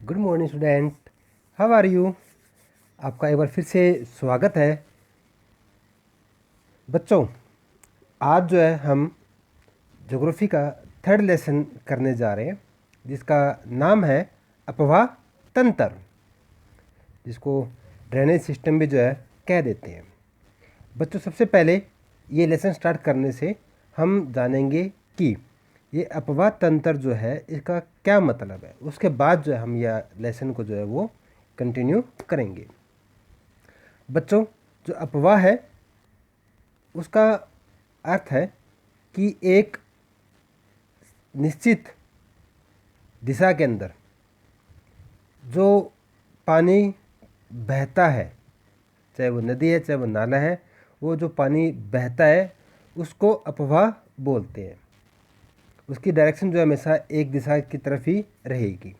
Good morning student, how are you. आपका एक बार फिर से स्वागत है। बच्चों, आज जो है हम ज्योग्राफी का थर्ड लेसन करने जा रहे हैं, जिसका नाम है अपवाह तंत्र, जिसको ड्रेनेज सिस्टम भी जो है कह देते हैं। बच्चों, सबसे पहले ये लेसन स्टार्ट करने से हम जानेंगे कि ये अपवाह तंत्र जो है इसका क्या मतलब है। उसके बाद जो है हम यह लेसन को जो है वो कंटिन्यू करेंगे। बच्चों, जो अपवाह है उसका अर्थ है कि एक निश्चित दिशा के अंदर जो पानी बहता है, चाहे वो नदी है चाहे वो नाला है, वो जो पानी बहता है उसको अपवाह बोलते हैं। उसकी डायरेक्शन जो है हमेशा एक दिशा की तरफ ही रहेगी।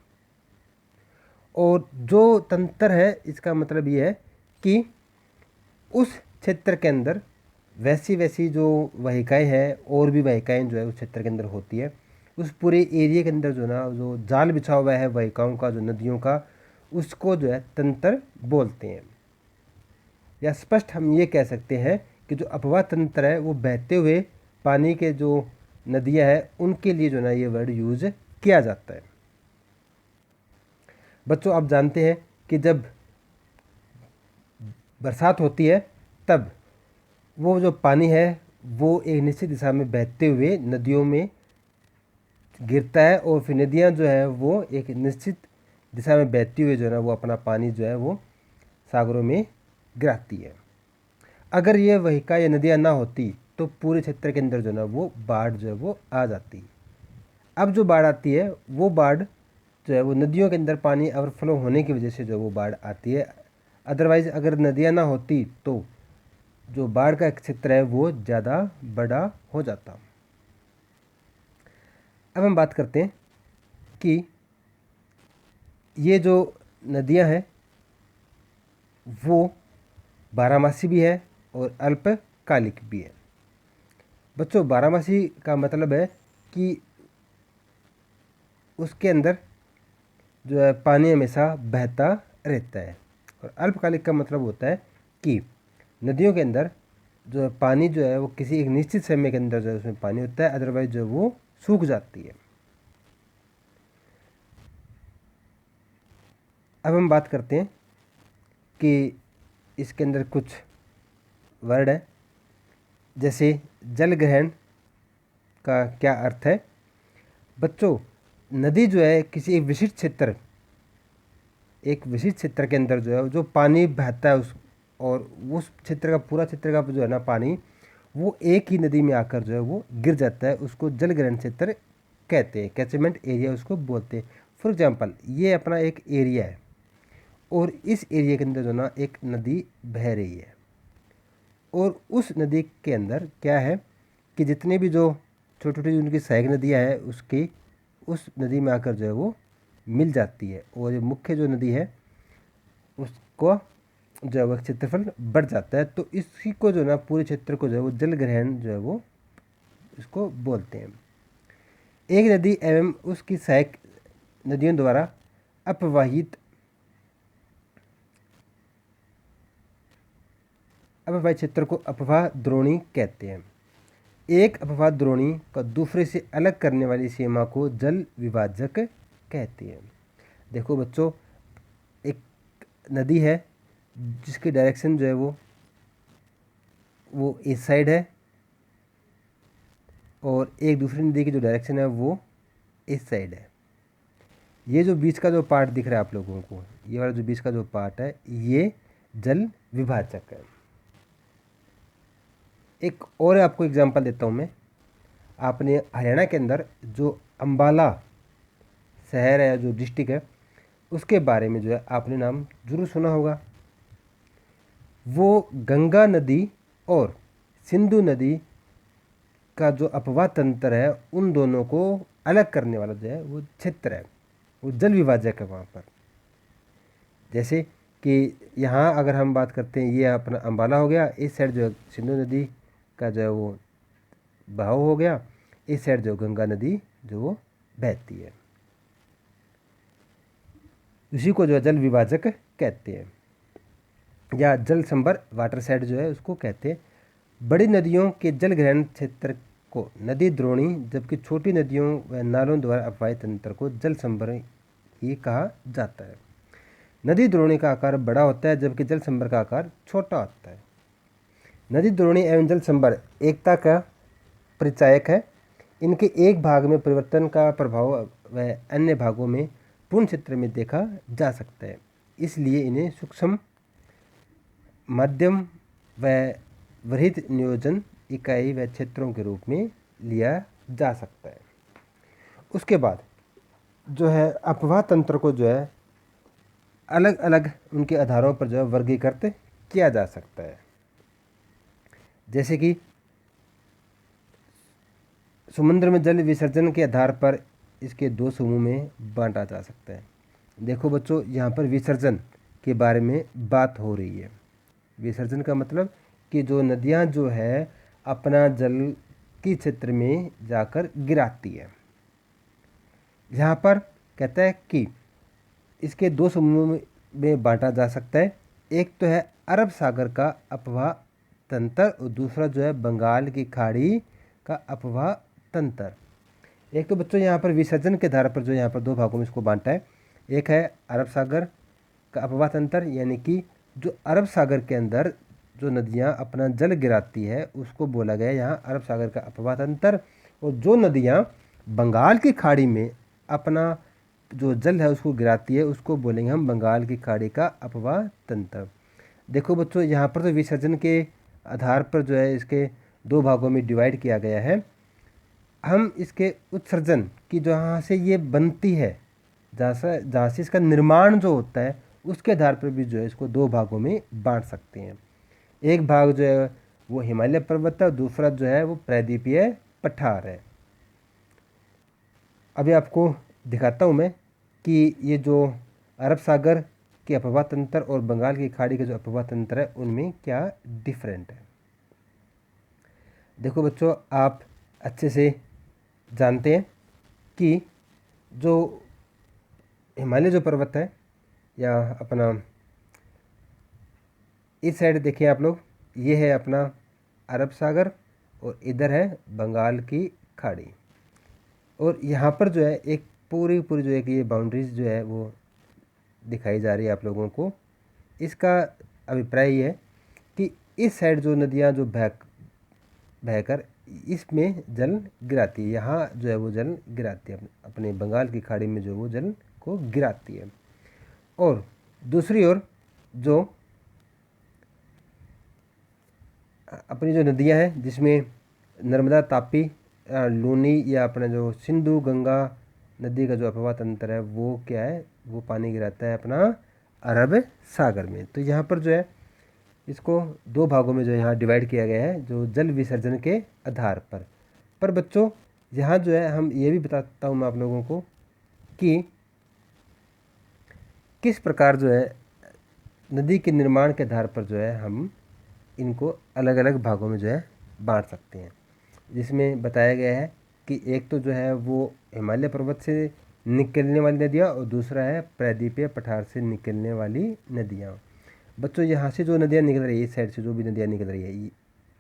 और जो तंत्र है इसका मतलब ये है कि उस क्षेत्र के अंदर वैसी वैसी जो वाहिकाएँ हैं और भी वाहिकाएँ जो है उस क्षेत्र के अंदर होती है, उस पूरे एरिया के अंदर जो ना जो जाल बिछा हुआ है वाहिकाओं का, जो नदियों का, उसको जो है तंत्र बोलते हैं। या स्पष्ट हम ये कह सकते हैं कि जो अपवाह तंत्र है वो बहते हुए पानी के जो नदियाँ हैं उनके लिए जो ना ये वर्ड यूज़ किया जाता है। बच्चों, आप जानते हैं कि जब बरसात होती है तब वो जो पानी है वो एक निश्चित दिशा में बहते हुए नदियों में गिरता है और फिर नदियाँ जो है वो एक निश्चित दिशा में बहती हुई जो है ना वो अपना पानी जो है वो सागरों में गिराती है। अगर ये वाहिका या नदियाँ ना होती तो पूरे क्षेत्र के अंदर जो है ना वो बाढ़ जो है वो आ जाती। अब जो बाढ़ आती है वो बाढ़ जो है वो नदियों के अंदर पानी ओवरफ्लो होने की वजह से जो वो बाढ़ आती है। अदरवाइज़ अगर नदियाँ ना होती तो जो बाढ़ का क्षेत्र है वो ज़्यादा बड़ा हो जाता। अब हम बात करते हैं कि ये जो नदियाँ हैं वो बारहमासी भी है और अल्पकालिक भी है। बच्चों, बारहमासी का मतलब है कि उसके अंदर जो है पानी हमेशा बहता रहता है। और अल्पकालिक का मतलब होता है कि नदियों के अंदर जो है पानी जो है वो किसी एक निश्चित समय के अंदर जो है उसमें पानी होता है, अदरवाइज जो है वो सूख जाती है। अब हम बात करते हैं कि इसके अंदर कुछ वर्ड है, जैसे जल ग्रहण का क्या अर्थ है। बच्चों, नदी जो है किसी एक विशिष्ट क्षेत्र के अंदर जो है जो पानी बहता है और उस क्षेत्र का पूरा क्षेत्र का जो है ना पानी वो एक ही नदी में आकर जो है वो गिर जाता है, उसको जल ग्रहण क्षेत्र कहते हैं, कैचमेंट एरिया उसको बोलते हैं। फॉर एग्जांपल, ये अपना एक एरिया है और इस एरिया के अंदर जो ना एक नदी बह रही है और उस नदी के अंदर क्या है कि जितनी भी जो छोटी छोटी उनकी सहायक नदियाँ हैं उसकी उस नदी में आकर जो है वो मिल जाती है और जो मुख्य जो नदी है उसको जो है वो क्षेत्रफल बढ़ जाता है। तो इसी को जो ना पूरे क्षेत्र को जो है वो जल ग्रहण जो है वो इसको बोलते हैं। एक नदी एवं उसकी सहायक नदियों द्वारा अपवाहित अपवाहित क्षेत्र को अपवाह द्रोणी कहते हैं। एक अपवाह द्रोणी का दूसरे से अलग करने वाली सीमा को जल विभाजक कहते हैं। देखो बच्चों, एक नदी है जिसकी डायरेक्शन जो है वो इस साइड है और एक दूसरी नदी की जो डायरेक्शन है वो इस साइड है। ये जो बीच का जो पार्ट दिख रहा है आप लोगों को, ये वाला जो बीच का जो पार्ट है ये जल विभाजक है। एक और आपको एग्जांपल देता हूँ मैं। आपने हरियाणा के अंदर जो अंबाला शहर है, जो डिस्ट्रिक्ट है, उसके बारे में जो है आपने नाम जरूर सुना होगा। वो गंगा नदी और सिंधु नदी का जो अपवाह तंत्र है उन दोनों को अलग करने वाला जो है वो क्षेत्र है, वो जल विभाजक है वहाँ पर। जैसे कि यहाँ अगर हम बात करते हैं, ये अपना अंबाला हो गया, इस साइड जो है सिंधु नदी का जो है वो बहाव हो गया, इस साइड जो गंगा नदी जो वो बहती है। उसी को जो है जल विभाजक कहते हैं, या जल संभर वाटर साइड जो है उसको कहते हैं। बड़ी नदियों के जल ग्रहण क्षेत्र को नदी द्रोणी, जबकि छोटी नदियों व नालों द्वारा अपवाहित तंत्र को जल संभर ही कहा जाता है। नदी द्रोणी का आकार बड़ा होता है, जबकि जल संभर का आकार छोटा होता है। नदी द्रोणी एवं जल संभर एकता का परिचायक है। इनके एक भाग में परिवर्तन का प्रभाव व अन्य भागों में पूर्ण क्षेत्र में देखा जा सकता है, इसलिए इन्हें सूक्ष्म, मध्यम व वृहद नियोजन इकाई व क्षेत्रों के रूप में लिया जा सकता है। उसके बाद जो है अपवाह तंत्र को जो है अलग अलग उनके आधारों पर जो है वर्गीकृत किया जा सकता है। जैसे कि समुद्र में जल विसर्जन के आधार पर इसके दो समूह में बांटा जा सकता है। देखो बच्चों, यहाँ पर विसर्जन के बारे में बात हो रही है। विसर्जन का मतलब कि जो नदियाँ जो है अपना जल की क्षेत्र में जाकर गिराती है। यहाँ पर कहता है कि इसके दो समूह में बांटा जा सकता है। एक तो है अरब सागर का अपवाह तंत्र और दूसरा जो है बंगाल की खाड़ी का अपवाह तंत्र। एक तो बच्चों यहाँ पर विसर्जन के आधार पर जो यहाँ पर दो भागों में इसको बांटा है। एक है अरब सागर का अपवाह तंत्र, यानी कि जो अरब सागर के अंदर जो नदियाँ अपना जल गिराती है उसको बोला गया यहाँ अरब सागर का अपवाह तंत्र, और जो नदियाँ बंगाल की खाड़ी में अपना जो जल है उसको गिराती है उसको बोलेंगे हम बंगाल की खाड़ी का अपवाह तंत्र। देखो बच्चों, यहाँ पर तो विसर्जन के आधार पर जो है इसके दो भागों में डिवाइड किया गया है। हम इसके उत्सर्जन की जहाँ से ये बनती है, जहाँ से इसका निर्माण जो होता है उसके आधार पर भी जो है इसको दो भागों में बांट सकते हैं। एक भाग जो है वो हिमालय पर्वत है और दूसरा जो है वो प्रायद्वीपीय पठार है। अभी आपको दिखाता हूँ मैं कि ये जो अरब सागर के अपवाह तंत्र और बंगाल की खाड़ी के जो अपवाह तंत्र है उनमें क्या डिफरेंट है। देखो बच्चों, आप अच्छे से जानते हैं कि जो हिमालय जो पर्वत है या अपना इस साइड देखिए आप लोग, ये है अपना अरब सागर और इधर है बंगाल की खाड़ी। और यहाँ पर जो है एक पूरी जो है कि ये बाउंड्रीज जो है वो दिखाई जा रही है आप लोगों को। इसका अभिप्राय ये है कि इस साइड जो नदियाँ जो बहकर इसमें जल गिराती है, यहाँ जो है वो जल गिराती है, अपने बंगाल की खाड़ी में जो वो जल को गिराती है। और दूसरी ओर जो अपनी जो नदियाँ हैं जिसमें नर्मदा, तापी, लूनी या अपना जो सिंधु गंगा नदी का जो अपवाह तंत्र है वो क्या है, वो पानी गिराता है अपना अरब सागर में। तो यहाँ पर जो है इसको दो भागों में जो यहाँ डिवाइड किया गया है जो जल विसर्जन के आधार पर बच्चों यहाँ जो है हम ये भी बताता हूँ मैं आप लोगों को कि किस प्रकार जो है नदी के निर्माण के आधार पर जो है हम इनको अलग अलग भागों में जो है बांट सकते हैं। जिसमें बताया गया है कि एक तो जो है वो हिमालय पर्वत से निकलने वाली नदियाँ और दूसरा है प्रायद्वीपीय पठार से निकलने वाली नदियाँ। बच्चों, यहाँ से जो नदियाँ निकल रही है, इस साइड से जो भी नदियाँ निकल रही है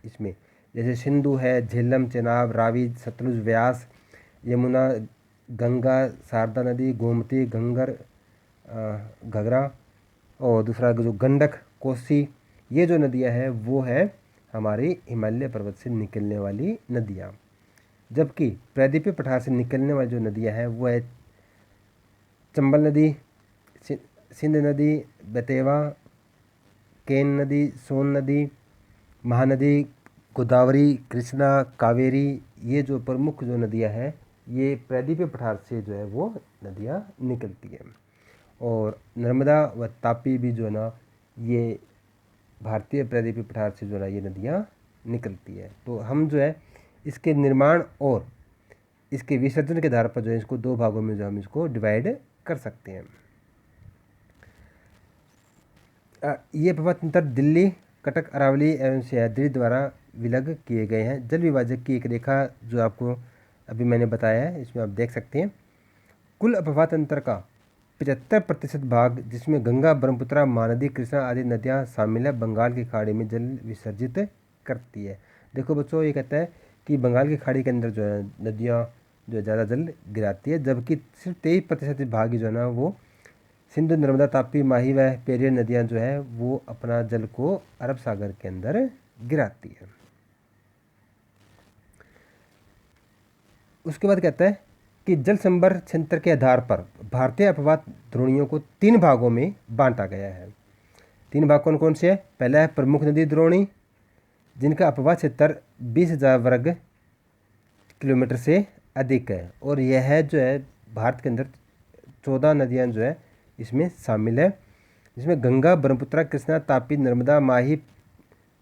इसमें जैसे सिंधु है, झेलम, चेनाब, रावी, सतलुज, व्यास, यमुना, गंगा, शारदा नदी, गोमती, घंगर, घघरा, और दूसरा जो गंडक, कोसी, ये जो नदियाँ हैं वो है हमारी हिमालय पर्वत से निकलने वाली नदियाँ। जबकि प्रायद्वीपीय पठार से निकलने वाली जो नदियाँ हैं वो है चंबल नदी, सिंध नदी, बेतवा, केन नदी, सोन नदी, महानदी, गोदावरी, कृष्णा, कावेरी। ये जो प्रमुख जो नदियाँ हैं ये प्रायद्वीपीय पठार से जो है वो नदियाँ निकलती हैं। और नर्मदा व तापी भी जो है ना ये भारतीय प्रायद्वीपीय पठार से जो है ये नदियाँ निकलती है। तो हम जो है इसके निर्माण और इसके विसर्जन के आधार पर जो है इसको दो भागों में जो हम इसको डिवाइड कर सकते हैं। ये अपवाह तंत्र दिल्ली, कटक, अरावली एवं सह्याद्री द्वारा विलग किए गए हैं। जल विभाजक की एक रेखा जो आपको अभी मैंने बताया है इसमें आप देख सकते हैं। कुल अपवाह तंत्र का 75% भाग, जिसमें गंगा, ब्रह्मपुत्र, महानदी, कृष्णा आदि नदियाँ शामिल है, बंगाल की खाड़ी में जल विसर्जित करती है। देखो बच्चों, ये कहता है कि बंगाल की खाड़ी के अंदर जो है नदियाँ जो ज़्यादा जल गिराती है, जबकि सिर्फ 23% भाग ही जो है ना वो सिंधु, नर्मदा, तापी, माही व पेरियर नदियाँ जो है वो अपना जल को अरब सागर के अंदर गिराती है। उसके बाद कहता है कि जल संभर क्षेत्र के आधार पर भारतीय अपवाद द्रोणियों को 3 भागों में बांटा गया है। 3 भाग कौन कौन से हैं? पहला है प्रमुख नदी द्रोणी, जिनका अपवाद क्षेत्र 20,000 वर्ग किलोमीटर से अधिक है, और यह जो है भारत के अंदर 14 नदियाँ जो है इसमें शामिल है, जिसमें गंगा, ब्रह्मपुत्र, कृष्णा, तापी, नर्मदा, माही,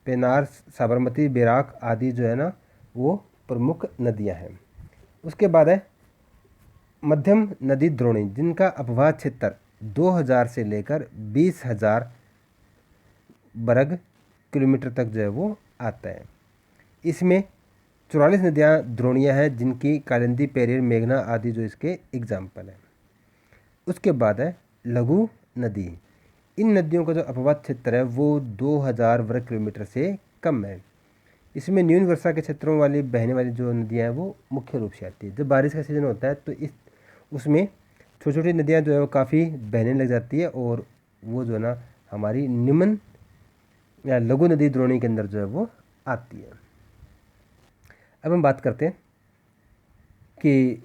पेनार, साबरमती, बैराक आदि जो है ना वो प्रमुख नदियाँ हैं। उसके बाद है मध्यम नदी द्रोणी, जिनका अपवाद क्षेत्र 2000 से लेकर 20,000 वर्ग किलोमीटर तक जो है वो आता है। इसमें 44 नदियाँ द्रोणियाँ हैं, जिनकी कालिंदी, पेरियर, मेघना आदि जो इसके एग्जाम्पल हैं। उसके बाद है लघु नदी। इन नदियों का जो अपवाद क्षेत्र है वो 2000 वर्ग किलोमीटर से कम है। इसमें न्यून वर्षा के क्षेत्रों वाली बहने वाली जो नदियाँ हैं वो मुख्य रूप से आती है। जब बारिश का सीज़न होता है तो उसमें छोटी छोटी नदियाँ जो है वो काफ़ी बहने लग जाती है, और वो जो है ना हमारी निम्न या लघु नदी द्रोणी के अंदर जो है वो आती है। अब हम बात करते हैं कि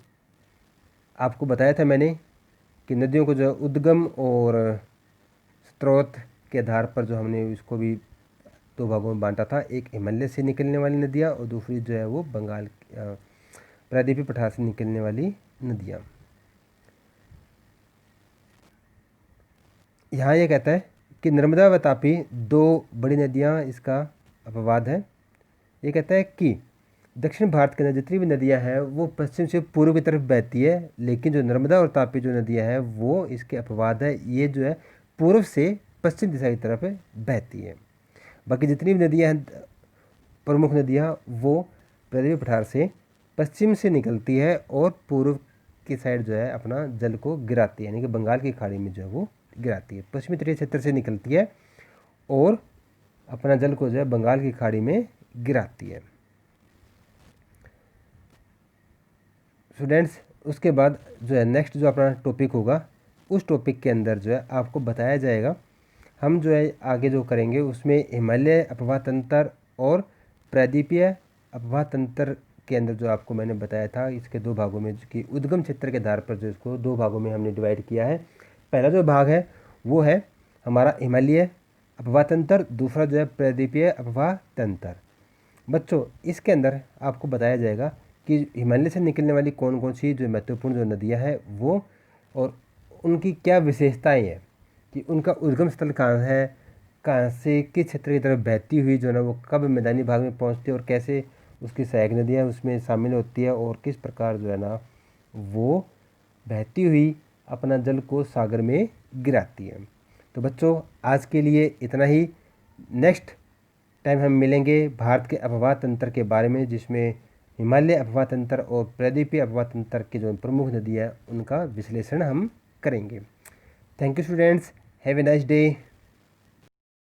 आपको बताया था मैंने कि नदियों को जो उद्गम और स्रोत के आधार पर जो हमने इसको भी 2 भागों में बांटा था। एक हिमालय से निकलने वाली नदियाँ और दूसरी जो है वो बंगाल प्रायद्वीपीय पठार से निकलने वाली नदियाँ। यहाँ ये कहता है कि नर्मदा व तापी 2 बड़ी नदियाँ इसका अपवाद है। ये कहता है कि दक्षिण भारत के अंदर जितनी भी नदियाँ हैं वो पश्चिम से पूर्व की तरफ बहती है, लेकिन जो नर्मदा और तापी जो नदियाँ हैं वो इसके अपवाद है, ये जो है पूर्व से पश्चिम दिशा की तरफ बहती है। बाकी जितनी भी नदियाँ हैं प्रमुख नदियाँ वो प्रायद्वीपीय पठार से पश्चिम से निकलती है और पूर्व की साइड जो है अपना जल को गिराती है, यानी कि बंगाल की खाड़ी में जो है वो गिराती है। पश्चिमी तटीय क्षेत्र से निकलती है और अपना जल को जो है बंगाल की खाड़ी में गिराती है। स्टूडेंट्स, उसके बाद जो है नेक्स्ट जो अपना टॉपिक होगा उस टॉपिक के अंदर जो है आपको बताया जाएगा, हम जो है आगे जो करेंगे उसमें हिमालय अपवाह तंत्र और प्रायद्वीपीय अपवाह तंत्र के अंदर जो आपको मैंने बताया था इसके 2 भागों में कि उद्गम क्षेत्र के आधार पर जो इसको 2 भागों में हमने डिवाइड किया है। पहला जो भाग है वो है हमारा हिमालय अपवाह तंत्र, दूसरा जो है प्रायद्वीपीय अपवाह तंत्र। बच्चों, इसके अंदर आपको बताया जाएगा कि हिमालय से निकलने वाली कौन कौन सी जो महत्वपूर्ण जो नदियाँ हैं वो और उनकी क्या विशेषताएं हैं, कि उनका उद्गम स्थल कहाँ है, कहाँ से किस क्षेत्र की तरफ बहती हुई जो है ना वो कब मैदानी भाग में पहुँचती है और कैसे उसकी सहायक नदियाँ उसमें शामिल होती है और किस प्रकार जो है ना वो बहती हुई अपना जल को सागर में गिराती है। तो बच्चों, आज के लिए इतना ही। नेक्स्ट टाइम हम मिलेंगे भारत के अपवाह तंत्र के बारे में, जिसमें हिमालय अपवाह तंत्र और प्रायद्वीपीय अपवाह तंत्र की जो प्रमुख नदी है उनका विश्लेषण हम करेंगे। Thank you students, have a nice day.